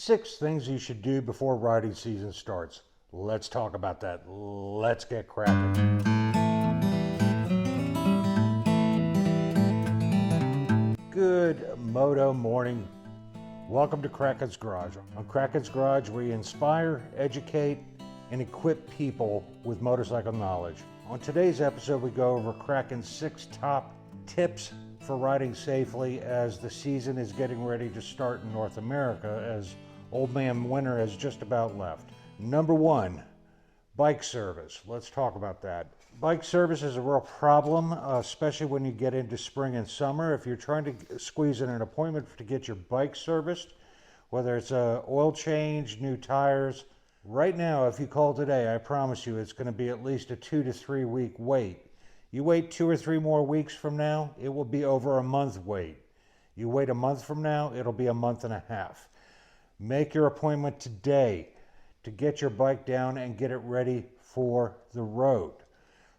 6 things you should do before riding season starts. Let's talk about that. Let's get cracking. Good moto morning. Welcome to Kraken's Garage. On Kraken's Garage, we inspire, educate, and equip people with motorcycle knowledge. On today's episode, we go over Kraken's 6 top tips for riding safely as the season is getting ready to start in North America, as old man winter has just about left. Number 1, bike service. Let's talk about that. Bike service is a real problem, especially when you get into spring and summer. If you're trying to squeeze in an appointment to get your bike serviced, whether it's a oil change, new tires, right now, if you call today, I promise you it's going to be at least a 2 to 3 week wait. You wait 2 or 3 more weeks from now, it will be over a month wait. You wait a month from now, it'll be a month and a half. Make your appointment today to get your bike down and get it ready for the road.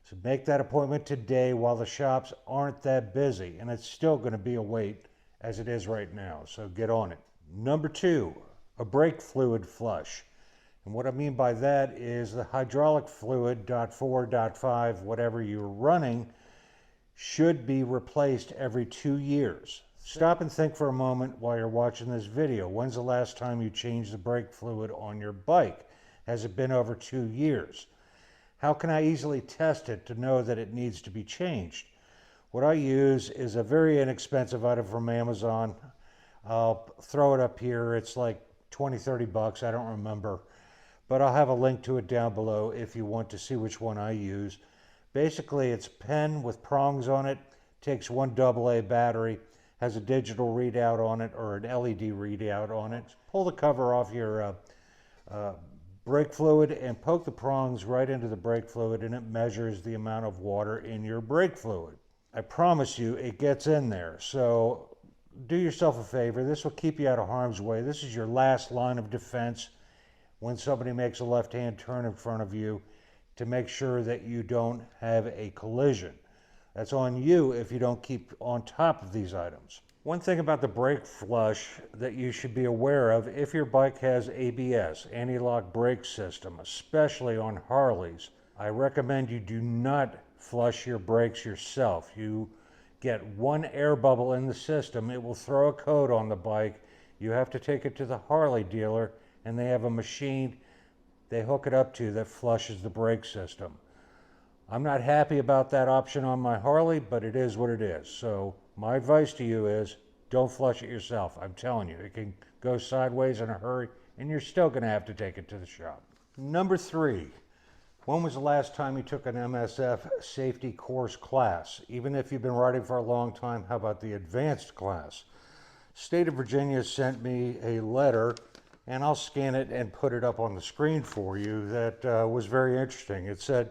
So make that appointment today while the shops aren't that busy, and it's still going to be a wait as it is right now, so get on it. Number 2, a brake fluid flush. And what I mean by that is the hydraulic fluid, .4, .5, whatever you're running, should be replaced every 2 years. Stop and think for a moment while you're watching this video. When's the last time you changed the brake fluid on your bike? Has it been over 2 years? How can I easily test it to know that it needs to be changed? What I use is a very inexpensive item from Amazon. I'll throw it up here. It's like 20, 30 bucks. I don't remember. But I'll have a link to it down below if you want to see which one I use. Basically, it's a pen with prongs on it, takes one AA battery, has a digital readout on it or an LED readout on it. Pull the cover off your brake fluid and poke the prongs right into the brake fluid, and it measures the amount of water in your brake fluid. I promise you it gets in there. So do yourself a favor. This will keep you out of harm's way. This is your last line of defense when somebody makes a left-hand turn in front of you, to make sure that you don't have a collision. That's on you if you don't keep on top of these items. One thing about the brake flush that you should be aware of, if your bike has ABS, anti-lock brake system, especially on Harleys, I recommend you do not flush your brakes yourself. You get one air bubble in the system, it will throw a code on the bike. You have to take it to the Harley dealer, and they have a machine they hook it up to that flushes the brake system. I'm not happy about that option on my Harley, but it is what it is. So my advice to you is don't flush it yourself. I'm telling you, it can go sideways in a hurry, and you're still going to have to take it to the shop. Number 3, when was the last time you took an MSF safety course class? Even if you've been riding for a long time, how about the advanced class? State of Virginia sent me a letter, and I'll scan it and put it up on the screen for you, that was very interesting. It said,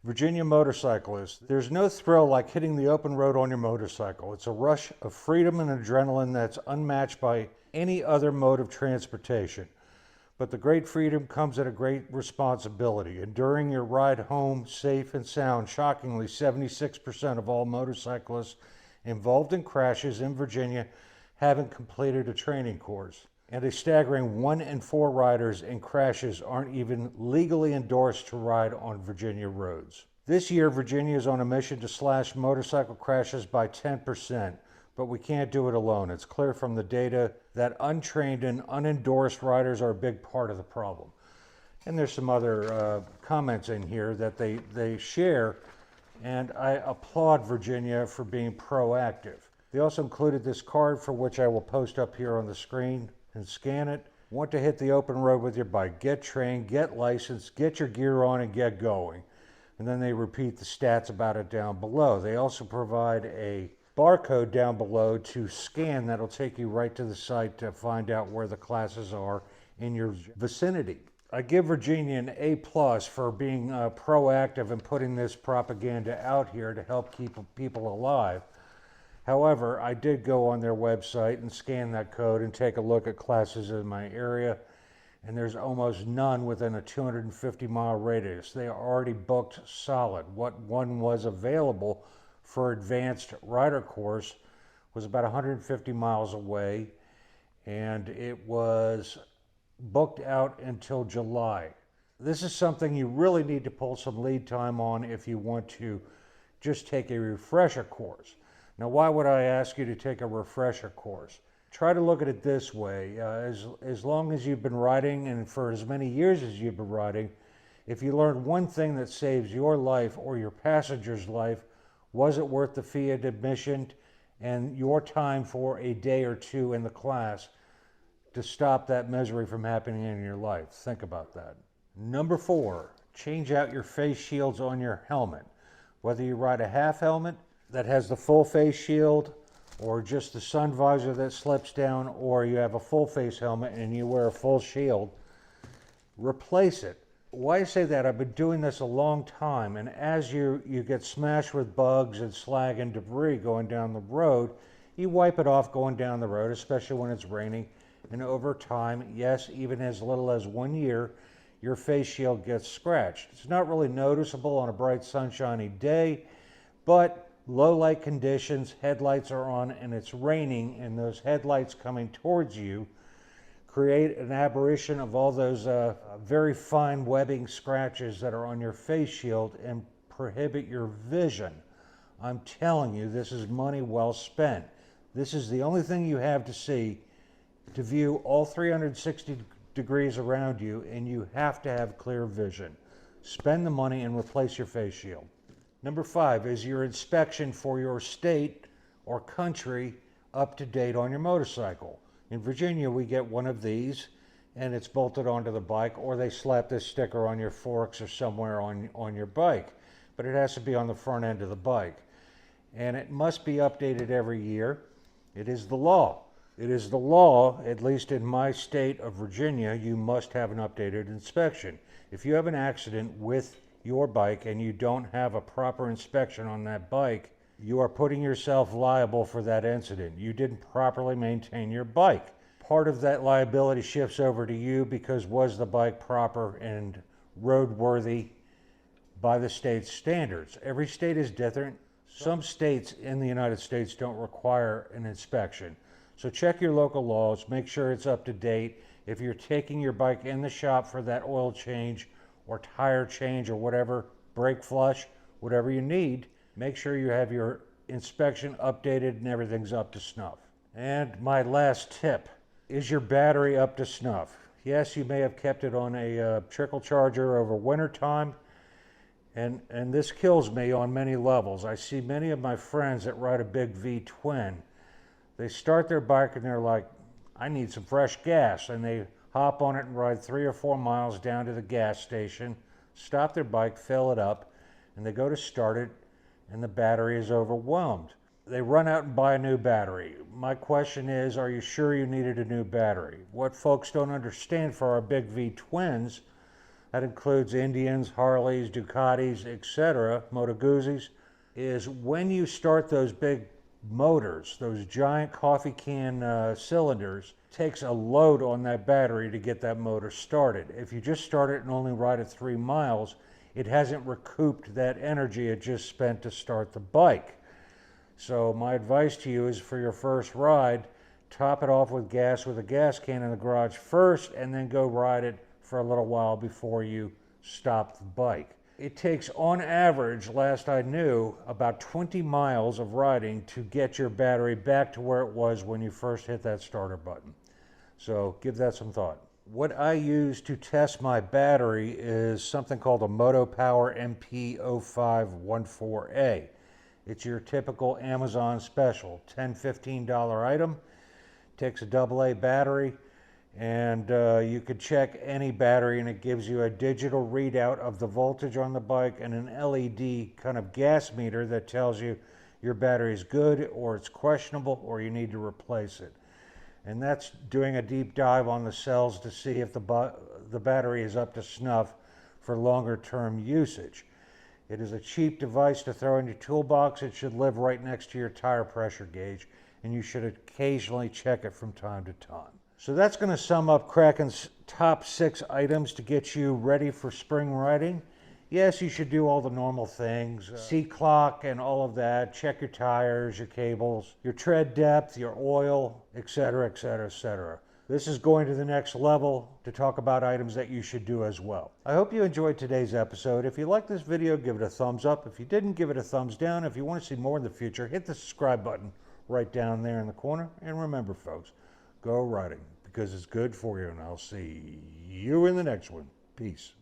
Virginia motorcyclists, there's no thrill like hitting the open road on your motorcycle. It's a rush of freedom and adrenaline that's unmatched by any other mode of transportation. But the great freedom comes at a great responsibility. Enduring your ride home safe and sound, shockingly, 76% of all motorcyclists involved in crashes in Virginia haven't completed a training course. And a staggering 1 in 4 riders in crashes aren't even legally endorsed to ride on Virginia roads. This year, Virginia is on a mission to slash motorcycle crashes by 10%, but we can't do it alone. It's clear from the data that untrained and unendorsed riders are a big part of the problem. And there's some other comments in here that they share, and I applaud Virginia for being proactive. They also included this card, for which I will post up here on the screen, and scan it. Want to hit the open road with your bike, get trained, get licensed, get your gear on, and get going. And then they repeat the stats about it down below. They also provide a barcode down below to scan that'll take you right to the site to find out where the classes are in your vicinity. I give Virginia an A+ for being proactive and putting this propaganda out here to help keep people alive. However, I did go on their website and scan that code and take a look at classes in my area, and there's almost none within a 250-mile radius. They are already booked solid. What one was available for advanced rider course was about 150 miles away, and it was booked out until July. This is something you really need to pull some lead time on if you want to just take a refresher course. Now, why would I ask you to take a refresher course? Try to look at it this way. As long as you've been riding and for as many years as you've been riding, if you learned one thing that saves your life or your passenger's life, was it worth the fee of admission and your time for a day or two in the class to stop that misery from happening in your life? Think about that. Number 4, change out your face shields on your helmet. Whether you ride a half helmet that has the full face shield or just the sun visor that slips down, or you have a full face helmet and you wear a full shield, replace it. Why I say that, I've been doing this a long time, and as you get smashed with bugs and slag and debris going down the road, you wipe it off going down the road, especially when it's raining, and over time, yes, even as little as 1 year, your face shield gets scratched. It's not really noticeable on a bright sunshiny day, but low light conditions, headlights are on and it's raining, and those headlights coming towards you create an aberration of all those very fine webbing scratches that are on your face shield and prohibit your vision. I'm telling you, this is money well spent. This is the only thing you have to see to view all 360 degrees around you, and you have to have clear vision. Spend the money and replace your face shield. Number 5, is your inspection for your state or country up to date on your motorcycle? In Virginia, we get one of these and it's bolted onto the bike, or they slap this sticker on your forks or somewhere on your bike, but it has to be on the front end of the bike. And it must be updated every year. It is the law. It is the law, at least in my state of Virginia, you must have an updated inspection. If you have an accident with your bike and you don't have a proper inspection on that bike, you are putting yourself liable for that incident. You didn't properly maintain your bike. Part of that liability shifts over to you because was the bike proper and roadworthy by the state's standards? Every state is different. Some states in the United States don't require an inspection. So check your local laws, make sure it's up to date. If you're taking your bike in the shop for that oil change or tire change or whatever, brake flush, whatever you need, make sure you have your inspection updated and everything's up to snuff. And my last tip, is your battery up to snuff? Yes, you may have kept it on a trickle charger over winter time, and this kills me on many levels. I see many of my friends that ride a big V twin. They start their bike and they're like, I need some fresh gas. And they hop on it and ride 3 or 4 miles down to the gas station, stop their bike, fill it up, and they go to start it and the battery is overwhelmed. They run out and buy a new battery. My question is, are you sure you needed a new battery? What folks don't understand for our big V twins, that includes Indians, Harleys, Ducatis, etc., Moto Guzzi's, is when you start those big motors, those giant coffee can cylinders, takes a load on that battery to get that motor started. If you just start it and only ride it 3 miles, it hasn't recouped that energy it just spent to start the bike. So my advice to you is, for your first ride, top it off with gas with a gas can in the garage first, and then go ride it for a little while before you stop the bike. It takes, on average, last I knew, about 20 miles of riding to get your battery back to where it was when you first hit that starter button. So give that some thought. What I use to test my battery is something called a MOTOPOWER MP0514A. It's your typical Amazon special, $10, $15 item. Takes a AA battery, and you could check any battery and it gives you a digital readout of the voltage on the bike and an LED kind of gas meter that tells you your battery is good or it's questionable or you need to replace it. And that's doing a deep dive on the cells to see if the battery is up to snuff for longer term usage. It is a cheap device to throw in your toolbox. It should live right next to your tire pressure gauge, and you should occasionally check it from time to time. So that's going to sum up Kraken's top 6 items to get you ready for spring riding. Yes, you should do all the normal things, seat clock and all of that, check your tires, your cables, your tread depth, your oil, etc., etc., etc. This is going to the next level to talk about items that you should do as well. I hope you enjoyed today's episode. If you liked this video, give it a thumbs up. If you didn't, give it a thumbs down. If you want to see more in the future, hit the subscribe button right down there in the corner. And remember, folks, go writing because it's good for you, and I'll see you in the next one. Peace.